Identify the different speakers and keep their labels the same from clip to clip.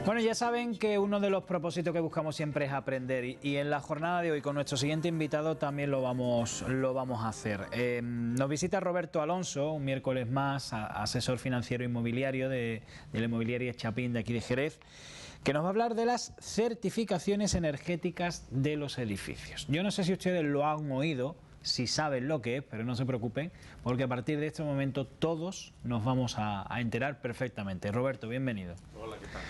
Speaker 1: Bueno, ya saben que uno de los propósitos que buscamos siempre es aprender y en la jornada de hoy con nuestro siguiente invitado también lo vamos a hacer. Nos visita Roberto Alonso, un miércoles más, asesor financiero inmobiliario de la inmobiliaria Chapín de aquí de Jerez, que nos va a hablar de las certificaciones energéticas de los edificios. Yo no sé si ustedes lo han oído, si saben lo que es, pero no se preocupen, porque a partir de este momento todos nos vamos a enterar perfectamente. Roberto, bienvenido.
Speaker 2: Hola, ¿qué tal?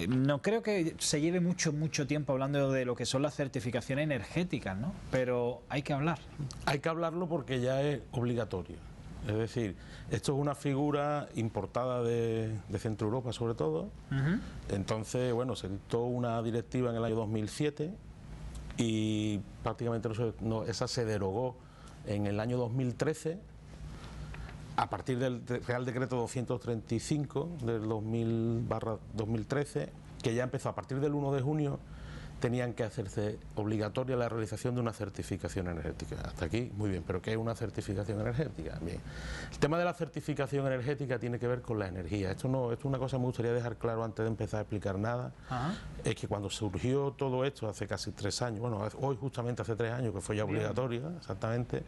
Speaker 1: No creo que se lleve mucho tiempo hablando de lo que son las certificaciones energéticas, ¿no? Pero hay que hablar.
Speaker 2: Hay que hablarlo porque ya es obligatorio. Es decir, esto es una figura importada de Centro Europa sobre todo. Entonces, bueno, se dictó una directiva en el año 2007 y prácticamente esa se derogó en el año 2013 a partir del Real Decreto 235 del 2000/2013, que ya empezó a partir del 1 de junio tenían que hacerse obligatoria la realización de una certificación energética. Hasta aquí, muy bien, pero ¿qué es una certificación energética? Bien. El tema de la certificación energética tiene que ver con la energía. Esto es una cosa que me gustaría dejar claro antes de empezar a explicar nada. Es que cuando surgió todo esto hace casi 3 años, bueno, hoy justamente hace 3 años que fue ya obligatoria, exactamente,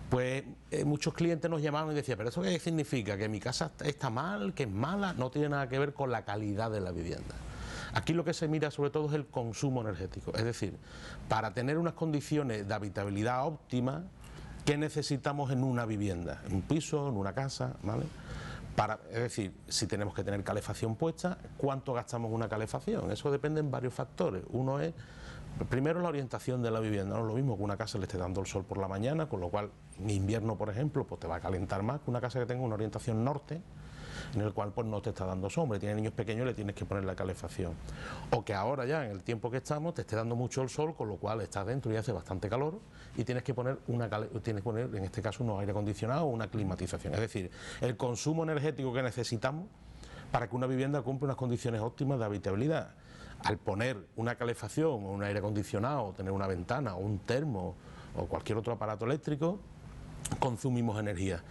Speaker 2: pues muchos clientes nos llamaban y decían, ¿pero eso qué significa? ¿Que mi casa está mal, que es mala? No tiene nada que ver con la calidad de la vivienda. Aquí lo que se mira sobre todo es el consumo energético, es decir, para tener unas condiciones de habitabilidad óptimas, ¿qué necesitamos en una vivienda? En un piso, en una casa, ¿vale? Es decir, si tenemos que tener calefacción puesta, ¿cuánto gastamos en una calefacción? Eso depende en varios factores. Uno es, primero, la orientación de la vivienda. No es lo mismo que una casa le esté dando el sol por la mañana, con lo cual en invierno, por ejemplo, pues te va a calentar más que una casa que tenga una orientación norte, en el cual pues no te está dando sombra, tiene niños pequeños y le tienes que poner la calefacción, o que ahora ya en el tiempo que estamos te esté dando mucho el sol, con lo cual estás dentro y hace bastante calor y tienes que poner en este caso unos aire acondicionado o una climatización. Es decir, el consumo energético que necesitamos para que una vivienda cumpla unas condiciones óptimas de habitabilidad. Al poner una calefacción o un aire acondicionado, o tener una ventana o un termo o cualquier otro aparato eléctrico, consumimos energía.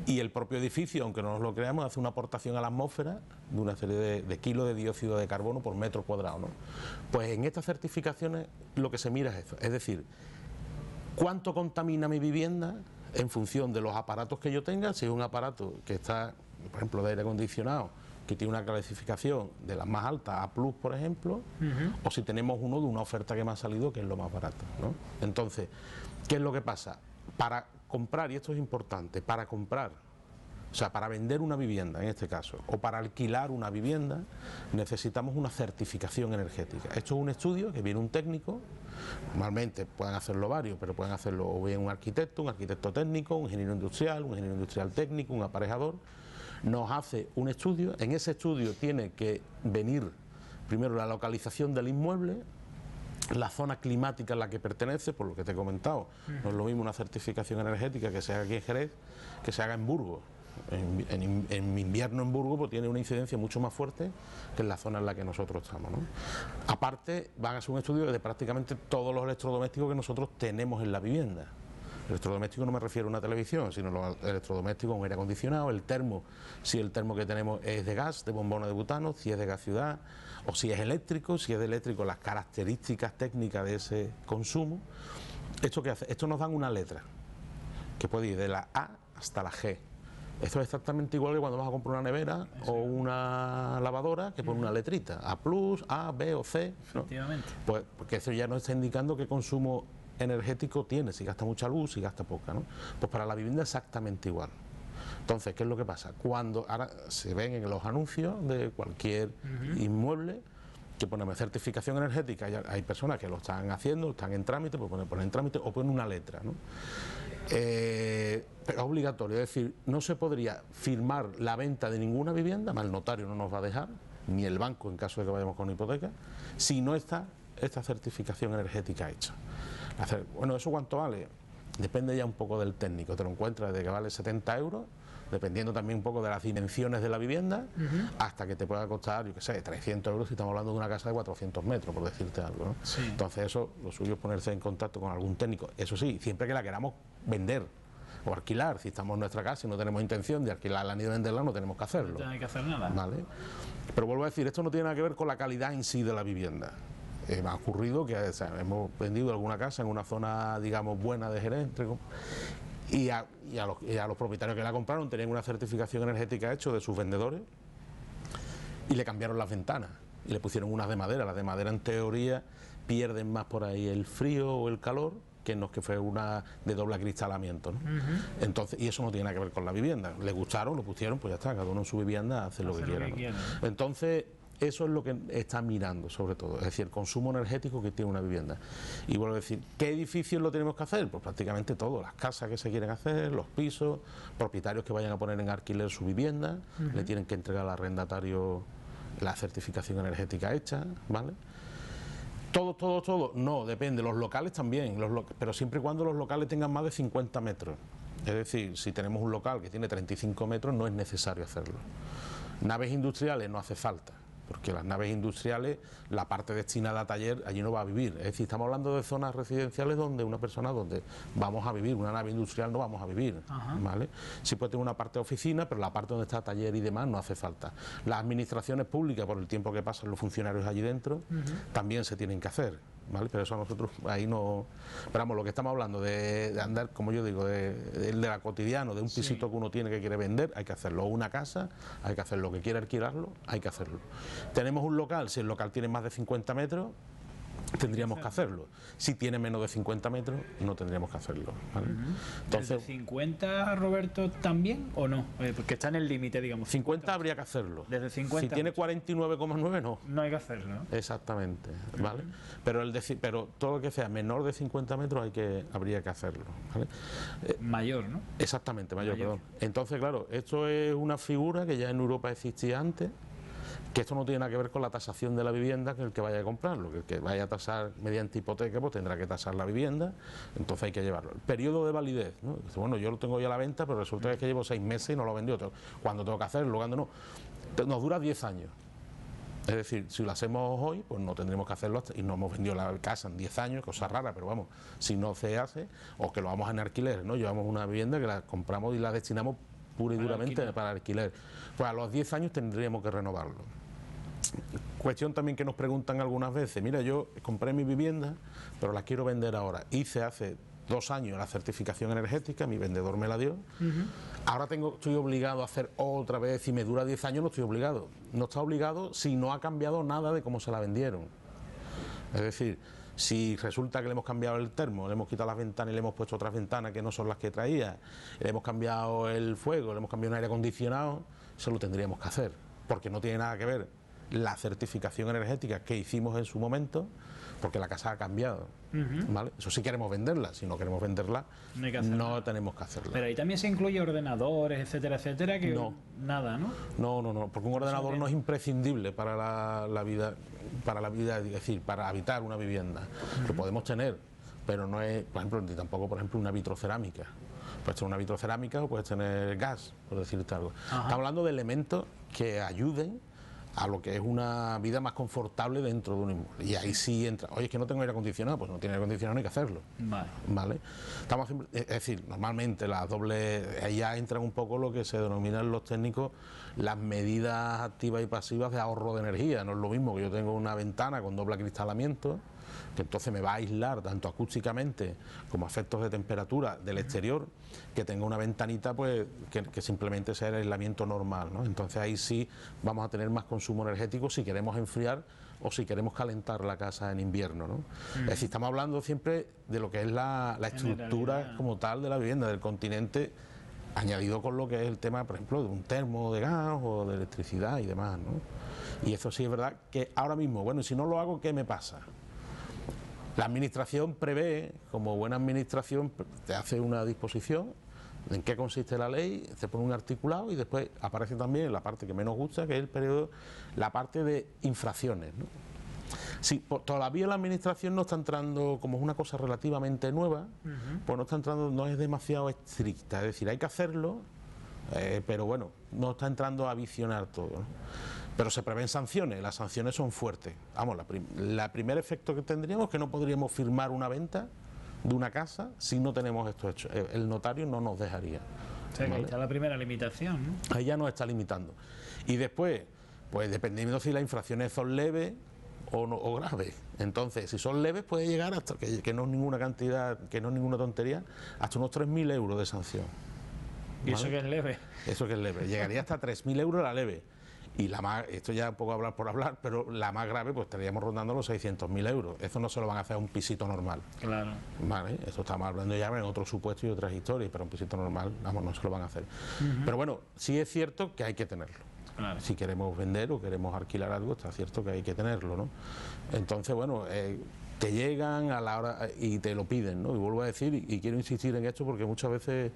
Speaker 2: Y el propio edificio, aunque no nos lo creamos, hace una aportación a la atmósfera de una serie de kilos de dióxido de carbono por metro cuadrado, ¿no? Pues en estas certificaciones lo que se mira es eso, es decir, cuánto contamina mi vivienda en función de los aparatos que yo tenga. Si es un aparato que está, por ejemplo, de aire acondicionado, que tiene una clasificación de las más altas, A+, por ejemplo, o si tenemos uno de una oferta que me ha salido, que es lo más barato, ¿no? Entonces, ¿qué es lo que pasa? Para comprar, y esto es importante, para comprar, o sea, para vender una vivienda en este caso, o para alquilar una vivienda, necesitamos una certificación energética. Esto es un estudio que viene un técnico, normalmente pueden hacerlo varios, pero pueden hacerlo o bien un arquitecto técnico, un ingeniero industrial técnico, un aparejador, nos hace un estudio. En ese estudio tiene que venir primero la localización del inmueble, la zona climática en la que pertenece, por lo que te he comentado. No es lo mismo una certificación energética que se haga aquí en Jerez que se haga en Burgos. En invierno en Burgos pues tiene una incidencia mucho más fuerte que en la zona en la que nosotros estamos, ¿no? Aparte, van a hacer un estudio de prácticamente todos los electrodomésticos que nosotros tenemos en la vivienda. Electrodoméstico no me refiero a una televisión, sino los electrodomésticos, un aire acondicionado, el termo, si el termo que tenemos es de gas, de bombona de butano, si es de gas ciudad, o si es eléctrico, las características técnicas de ese consumo. ¿Esto qué hace? Esto nos dan una letra, que puede ir de la A hasta la G. Esto es exactamente igual que cuando vas a comprar una nevera o una lavadora, que pone una letrita, A+, A, B o C, ¿no?
Speaker 1: Efectivamente.
Speaker 2: Pues porque eso ya nos está indicando qué consumo energético tiene, si gasta mucha luz, si gasta poca, ¿no? Pues para la vivienda exactamente igual. Entonces, ¿qué es lo que pasa? Cuando ahora se ven en los anuncios de cualquier inmueble que pone certificación energética, hay personas que lo están haciendo, están en trámite, pues ponen en trámite o ponen una letra, ¿no? Pero es obligatorio, es decir, no se podría firmar la venta de ninguna vivienda, más el notario no nos va a dejar, ni el banco en caso de que vayamos con hipoteca, si no está esta certificación energética hecha. Bueno, ¿eso cuánto vale? Depende ya un poco del técnico, te lo encuentras de que vale 70 euros dependiendo también un poco de las dimensiones de la vivienda, hasta que te pueda costar, yo qué sé, 300 euros si estamos hablando de una casa de 400 metros, por decirte algo, ¿no?
Speaker 1: Sí.
Speaker 2: Entonces eso, lo suyo es ponerse en contacto con algún técnico, eso sí, siempre que la queramos vender o alquilar. Si estamos en nuestra casa y no tenemos intención de alquilarla ni de venderla, no tenemos que hacerlo.
Speaker 1: No hay que hacer nada.
Speaker 2: ¿Vale? Pero vuelvo a decir, esto no tiene nada que ver con la calidad en sí de la vivienda. Me ha ocurrido que, o sea, hemos vendido alguna casa en una zona, digamos, buena de Jerez, y a los propietarios que la compraron tenían una certificación energética hecha de sus vendedores y le cambiaron las ventanas y le pusieron unas de madera. Las de madera, en teoría, pierden más por ahí el frío o el calor que no, que fue una de doble acristalamiento, ¿no? Entonces, y eso no tiene nada que ver con la vivienda. Le gustaron, lo pusieron, pues ya está, cada uno en su vivienda hace lo que quiera, ¿no? Entonces, eso es lo que está mirando, sobre todo, es decir, el consumo energético que tiene una vivienda. Y vuelvo a decir, ¿qué edificios lo tenemos que hacer? Pues prácticamente todo, las casas que se quieren hacer, los pisos, propietarios que vayan a poner en alquiler su vivienda, le tienen que entregar al arrendatario la certificación energética hecha, ¿vale? Todo, no, depende, los locales también, pero siempre y cuando los locales tengan más de 50 metros. Es decir, si tenemos un local que tiene 35 metros, no es necesario hacerlo. Naves industriales no hace falta, porque las naves industriales, la parte destinada a taller, allí no va a vivir. Es decir, estamos hablando de zonas residenciales donde una persona, donde vamos a vivir, una nave industrial no vamos a vivir, ¿vale? Sí puede tener una parte de oficina, pero la parte donde está taller y demás no hace falta. Las administraciones públicas, por el tiempo que pasan los funcionarios allí dentro, también se tienen que hacer, ¿vale? Pero eso a nosotros ahí no... Pero vamos, lo que estamos hablando de andar, como yo digo, de la cotidiano, de un pisito que uno tiene que quiere vender, hay que hacerlo. O una casa, hay que hacerlo. Que quiere alquilarlo, hay que hacerlo. Tenemos un local, si el local tiene más de 50 metros, tendríamos que hacerlo. Si tiene menos de 50 metros, no tendríamos que hacerlo, ¿vale?
Speaker 1: Entonces, ¿desde 50, Roberto, también o no? Porque está en el límite, digamos.
Speaker 2: 50 habría que hacerlo.
Speaker 1: Desde 50.
Speaker 2: Si tiene 49,9, no.
Speaker 1: No hay que hacerlo, ¿no?
Speaker 2: Exactamente, ¿vale? Pero todo lo que sea menor de 50 metros habría que hacerlo, ¿vale?
Speaker 1: Mayor, ¿no?
Speaker 2: Exactamente, mayor, perdón. Entonces, claro, esto es una figura que ya en Europa existía antes, que esto no tiene nada que ver con la tasación de la vivienda que el que vaya a comprarlo, que el que vaya a tasar mediante hipoteca pues tendrá que tasar la vivienda, entonces hay que llevarlo. El periodo de validez, ¿no? Bueno, yo lo tengo ya a la venta, pero resulta que llevo 6 meses y no lo he vendido. ¿Cuándo tengo que hacerlo? ¿Cuándo no? Nos dura 10 años. Es decir, si lo hacemos hoy, pues no tendremos que hacerlo y no hemos vendido la casa en 10 años, cosa rara, pero vamos, si no se hace, o que lo vamos en alquiler, ¿no? Llevamos una vivienda que la compramos y la destinamos pura y duramente para alquiler. Pues a los 10 años tendríamos que renovarlo. Cuestión también que nos preguntan algunas veces, mira, yo compré mi vivienda, pero la quiero vender ahora. Hice hace 2 años la certificación energética, mi vendedor me la dio. Ahora estoy obligado a hacer otra vez, si me dura 10 años no estoy obligado. No está obligado si no ha cambiado nada de cómo se la vendieron. Es decir, si resulta que le hemos cambiado el termo, le hemos quitado las ventanas y le hemos puesto otras ventanas que no son las que traía, le hemos cambiado el fuego, le hemos cambiado un aire acondicionado, eso lo tendríamos que hacer, porque no tiene nada que ver la certificación energética que hicimos en su momento, porque la casa ha cambiado, ¿vale? Eso sí queremos venderla, si no queremos venderla, no tenemos que hacerla.
Speaker 1: Pero ahí también se incluye ordenadores, etcétera, que
Speaker 2: no.
Speaker 1: Nada, ¿no?
Speaker 2: No, porque un ordenador no es imprescindible para la vida, es decir, para habitar una vivienda. Lo podemos tener, pero no es, por ejemplo, ni tampoco, por ejemplo, una vitrocerámica. Puedes tener una vitrocerámica o puedes tener gas, por decirte algo. Estamos hablando de elementos que ayuden a lo que es una vida más confortable dentro de un inmueble. Y ahí sí entra, oye, es que no tengo aire acondicionado, pues no tiene aire acondicionado, no hay que hacerlo. Vale. Es decir, normalmente las dobles, ahí ya entran un poco lo que se denominan los técnicos las medidas activas y pasivas de ahorro de energía. No es lo mismo que yo tengo una ventana con doble acristalamiento, que entonces me va a aislar tanto acústicamente como a efectos de temperatura del exterior, que tenga una ventanita pues que simplemente sea el aislamiento normal, ¿no? Entonces ahí sí vamos a tener más consumo energético si queremos enfriar o si queremos calentar la casa en invierno, ¿no? Es decir, estamos hablando siempre de lo que es la estructura como tal de la vivienda, del continente, añadido con lo que es el tema, por ejemplo, de un termo de gas o de electricidad y demás, ¿no? Y eso sí es verdad que ahora mismo, bueno, y si no lo hago, ¿qué me pasa? La administración prevé, como buena administración, te hace una disposición en qué consiste la ley, se pone un articulado y después aparece también la parte que menos gusta, que es el periodo, la parte de infracciones, ¿no? Si todavía la administración no está entrando, como es una cosa relativamente nueva, pues no está entrando, no es demasiado estricta, es decir, hay que hacerlo, pero bueno, no está entrando a visionar todo, ¿no? Pero se prevén sanciones, las sanciones son fuertes. Vamos, la primer efecto que tendríamos es que no podríamos firmar una venta de una casa si no tenemos esto hecho. El notario no nos dejaría.
Speaker 1: O sea, que ahí está la primera limitación, ¿no?
Speaker 2: Ahí ya nos está limitando. Y después, pues dependiendo si las infracciones son leves o graves. Entonces, si son leves puede llegar hasta, que no es ninguna cantidad, que no es ninguna tontería, hasta unos 3.000 euros de sanción.
Speaker 1: ¿Y eso que es leve?
Speaker 2: Eso que es leve. Llegaría hasta 3.000 euros la leve. Y la más, esto ya un poco hablar por hablar, pero la más grave pues estaríamos rondando los 600.000 euros. Eso no se lo van a hacer a un pisito normal.
Speaker 1: Claro.
Speaker 2: Vale, eso estamos hablando ya en otros supuestos y otras historias, pero un pisito normal, vamos, no se lo van a hacer. Pero bueno, sí es cierto que hay que tenerlo. Claro. Si queremos vender o queremos alquilar algo, está cierto que hay que tenerlo, ¿no? Entonces, bueno, te llegan a la hora y te lo piden, ¿no? Y vuelvo a decir, y quiero insistir en esto porque muchas veces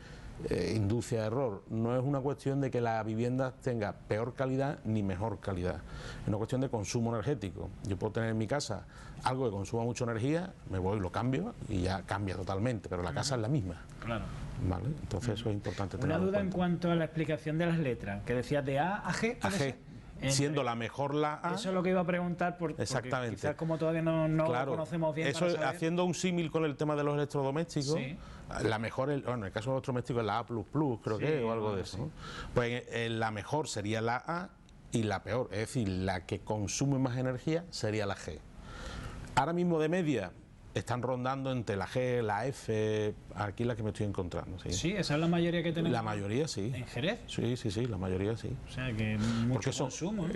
Speaker 2: induce a error. No es una cuestión de que la vivienda tenga peor calidad ni mejor calidad. Es una cuestión de consumo energético. Yo puedo tener en mi casa algo que consuma mucha energía, me voy, lo cambio y ya cambia totalmente, pero la casa es la misma.
Speaker 1: Claro.
Speaker 2: ¿Vale? Entonces eso es importante tenerlo
Speaker 1: Una duda
Speaker 2: en
Speaker 1: en cuanto a la explicación de las letras, que decías de A a G.
Speaker 2: A G. Siendo la mejor la A.
Speaker 1: Eso es lo que iba a preguntar, porque quizás como todavía no claro, lo conocemos bien.
Speaker 2: Eso, haciendo un símil con el tema de los electrodomésticos, sí. La mejor, bueno, en el caso de los electrodomésticos es la A++, creo sí, que, o algo de eso. Sí. ¿No? Pues la mejor sería la A y la peor, es decir, la que consume más energía sería la G. Ahora mismo de media están rondando entre la G, la F, aquí la que me estoy encontrando. Sí,
Speaker 1: sí, esa es la mayoría que tenemos.
Speaker 2: La mayoría sí.
Speaker 1: ¿En Jerez?
Speaker 2: Sí, la mayoría sí.
Speaker 1: O sea que mucho consumo.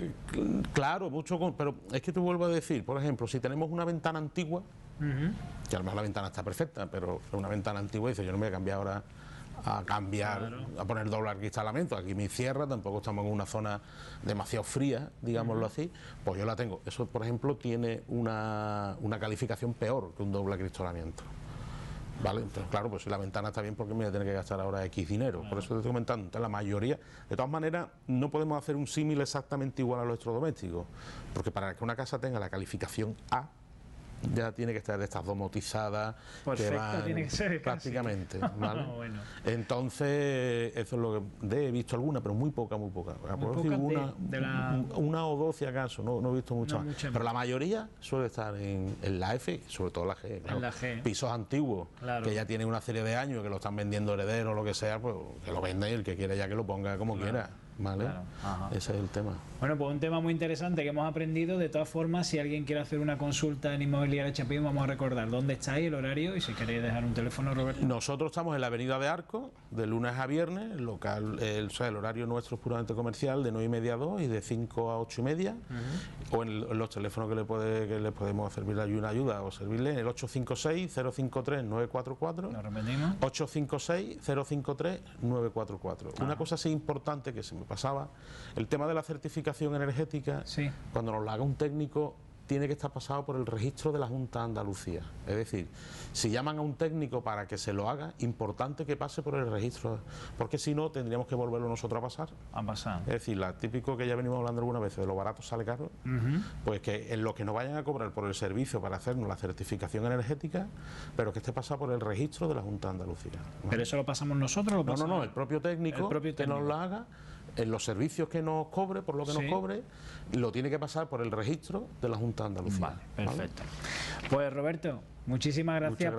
Speaker 2: Claro, mucho, pero es que te vuelvo a decir, por ejemplo, si tenemos una ventana antigua, que a lo mejor la ventana está perfecta, pero una ventana antigua, dice, yo no me voy a cambiar ahora a cambiar, claro, a poner doble acristalamiento, aquí me cierra, tampoco estamos en una zona demasiado fría, digámoslo así, pues yo la tengo. Eso, por ejemplo, tiene una calificación peor que un doble acristalamiento. ¿Vale? Entonces, claro, pues si la ventana está bien, porque me voy a tener que gastar ahora X dinero. Por eso te estoy comentando. Entonces, la mayoría, de todas maneras, no podemos hacer un símil exactamente igual a los electrodomésticos, porque para que una casa tenga la calificación A, ya tiene que estar de estas domotizadas,
Speaker 1: perfecta, que van tiene que ser
Speaker 2: prácticamente, ¿vale? Bueno. Entonces, eso es lo que he visto alguna, pero muy poca. Puedo decir una o dos si acaso, no he visto muchas. Pero la mayoría suele estar en la F, sobre todo la G. Claro.
Speaker 1: En la G.
Speaker 2: Pisos antiguos, claro, que ya tienen una serie de años, que lo están vendiendo herederos o lo que sea, pues que lo venda y el que quiera ya que lo ponga como quiera. ¿Vale? Claro. Ese es el tema.
Speaker 1: Bueno, pues un tema muy interesante que hemos aprendido. De todas formas, si alguien quiere hacer una consulta en Inmobiliaria Chapín, vamos a recordar dónde estáis, el horario y si queréis dejar un teléfono, Roberto.
Speaker 2: Nosotros estamos en la Avenida de Arcos, de lunes a viernes, el horario nuestro es puramente comercial, de 9:30 a 2 y de 5 a 8:30, o en los teléfonos que le podemos servir una ayuda o servirle, en el 856-053-944.
Speaker 1: ¿Lo repetimos?
Speaker 2: 856-053-944. Una cosa así importante que se me pasaba, el tema de la certificación energética,
Speaker 1: sí,
Speaker 2: cuando nos la haga un técnico, tiene que estar pasado por el registro de la Junta de Andalucía. Es decir, si llaman a un técnico para que se lo haga, importante que pase por el registro, porque si no, tendríamos que volverlo nosotros a pasar. Es decir, la típico que ya venimos hablando alguna vez, de lo barato sale caro, pues que en lo que nos vayan a cobrar por el servicio para hacernos la certificación energética, pero que esté pasado por el registro de la Junta de Andalucía. ¿Vale?
Speaker 1: ¿Pero eso lo pasamos nosotros?
Speaker 2: No, el propio técnico que nos lo haga, en los servicios que nos cobre, por lo que nos cobre, lo tiene que pasar por el registro de la Junta de Andalucía.
Speaker 1: Vale, perfecto. ¿Vale? Pues Roberto, muchísimas gracias,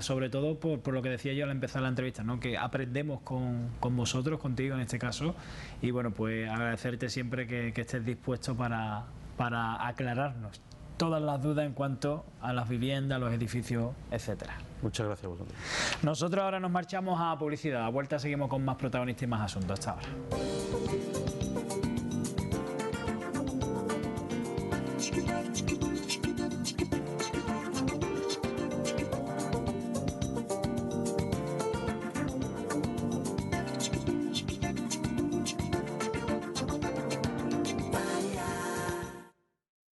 Speaker 1: sobre todo por lo que decía yo al empezar la entrevista, ¿no? Que aprendemos con vosotros, contigo en este caso, y bueno, pues agradecerte siempre que estés dispuesto para aclararnos todas las dudas en cuanto a las viviendas, los edificios, etcétera.
Speaker 2: Muchas gracias a vosotros.
Speaker 1: Nosotros ahora nos marchamos a publicidad. A vuelta seguimos con más protagonistas y más asuntos. Hasta ahora.